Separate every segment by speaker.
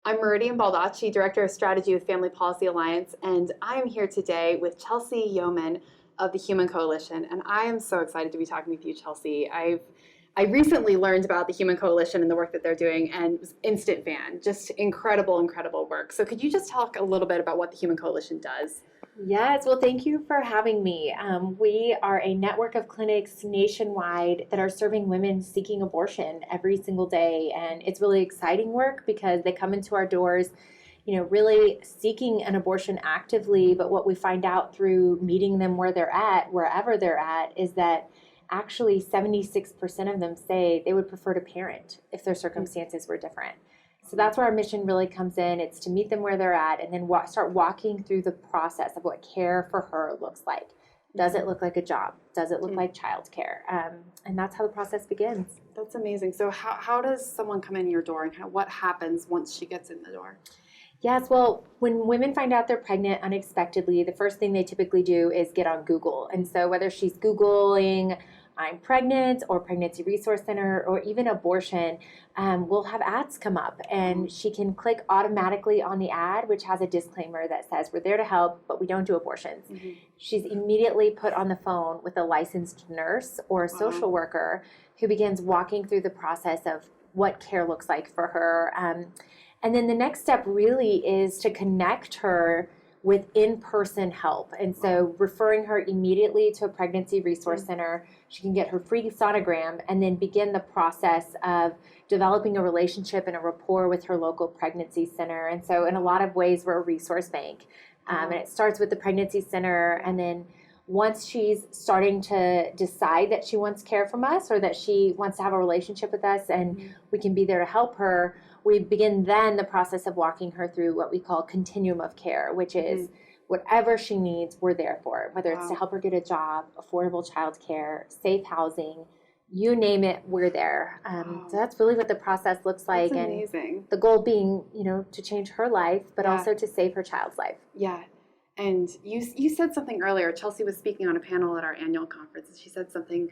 Speaker 1: I'm Meridian Baldacci, Director of Strategy with Family Policy Alliance, and I am here today with Chelsey Youman of the Human Coalition. And I am so excited to be talking with you, Chelsey. I recently learned about the Human Coalition and the work that they're doing, and was instant fan. Just incredible, incredible work. So could you just talk a little bit about what the Human Coalition does?
Speaker 2: Yes, well, thank you for having me. We are a network of clinics nationwide that are serving women seeking abortion every single day. And it's really exciting work because they come into our doors, really seeking an abortion actively. But what we find out through meeting them where they're at, wherever they're at, is that actually 76% of them say they would prefer to parent if their circumstances were different. So that's where our mission really comes in. It's to meet them where they're at and then start walking through the process of what care for her looks like. Does it look like a job? Does it look like childcare? And that's how the process begins.
Speaker 1: That's amazing. So how does someone come in your door, and what happens once she gets in the door?
Speaker 2: Yes, well, when women find out they're pregnant unexpectedly, the first thing they typically do is get on Google. And so whether she's Googling I'm pregnant or pregnancy resource center or even abortion, we'll have ads come up and she can click automatically on the ad, which has a disclaimer that says we're there to help, but we don't do abortions. She's immediately put on the phone with a licensed nurse or a social worker who begins walking through the process of what care looks like for her. And then the next step really is to connect her with in-person help. And so referring her immediately to a pregnancy resource center, she can get her free sonogram and then begin the process of developing a relationship and a rapport with her local pregnancy center. And so in a lot of ways, we're a resource bank. And it starts with the pregnancy center. And then once she's starting to decide that she wants care from us or that she wants to have a relationship with us and we can be there to help her, we begin then the process of walking her through what we call continuum of care, which is whatever she needs, we're there for, whether it's to help her get a job, affordable childcare, safe housing, you name it, we're there. So that's really what the process looks like.
Speaker 1: That's amazing.
Speaker 2: And the goal being, to change her life, but also to save her child's life.
Speaker 1: Yeah. And you said something earlier. Chelsey was speaking on a panel at our annual conference. She said something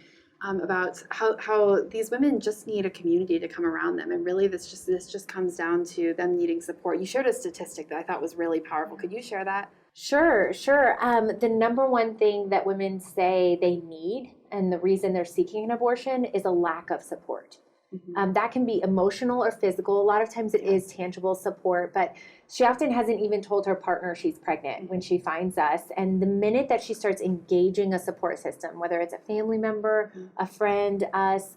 Speaker 1: about how these women just need a community to come around them, and really this just comes down to them needing support. You shared a statistic that I thought was really powerful. Could you share that?
Speaker 2: Sure. The number one thing that women say they need, and the reason they're seeking an abortion, is a lack of support. That can be emotional or physical. A lot of times it is tangible support, but she often hasn't even told her partner she's pregnant when she finds us. And the minute that she starts engaging a support system, whether it's a family member, a friend, us,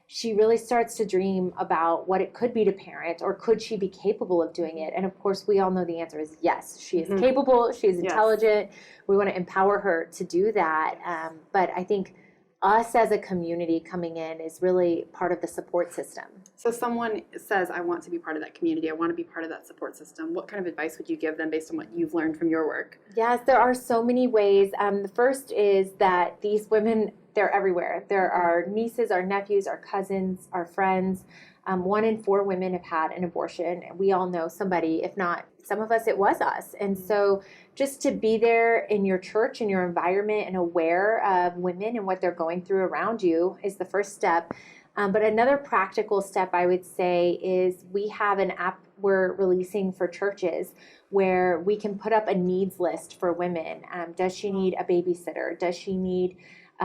Speaker 2: she really starts to dream about what it could be to parent, or could she be capable of doing it? And of course, we all know the answer is yes. She is capable. She is intelligent. We want to empower her to do that. But I think us as a community coming in is really part of the support system.
Speaker 1: So someone says, I want to be part of that community. I want to be part of that support system. What kind of advice would you give them based on what you've learned from your work?
Speaker 2: Yes, there are so many ways. The first is that these women, they're everywhere. There are nieces, our nephews, our cousins, our friends. 1 in 4 women have had an abortion. We all know somebody, if not some of us, it was us. And so just to be there in your church, in your environment, and aware of women and what they're going through around you is the first step. But another practical step I would say is we have an app we're releasing for churches where we can put up a needs list for women. Does she need a babysitter? Does she need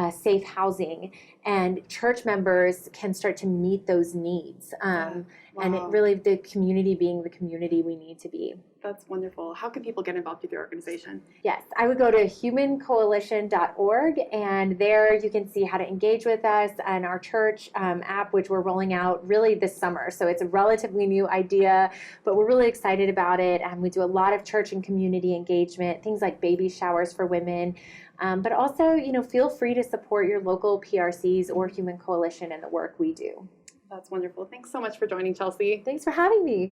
Speaker 2: safe housing? And church members can start to meet those needs. And it really, the community being the community we need to be.
Speaker 1: That's wonderful. How can people get involved with your organization?
Speaker 2: Yes, I would go to humancoalition.org, and there you can see how to engage with us and our church app, which we're rolling out really this summer. So it's a relatively new idea, but we're really excited about it. We do a lot of church and community engagement, things like baby showers for women. But also, feel free to support your local PRCs or Human Coalition and the work we do.
Speaker 1: That's wonderful. Thanks so much for joining, Chelsey.
Speaker 2: Thanks for having me.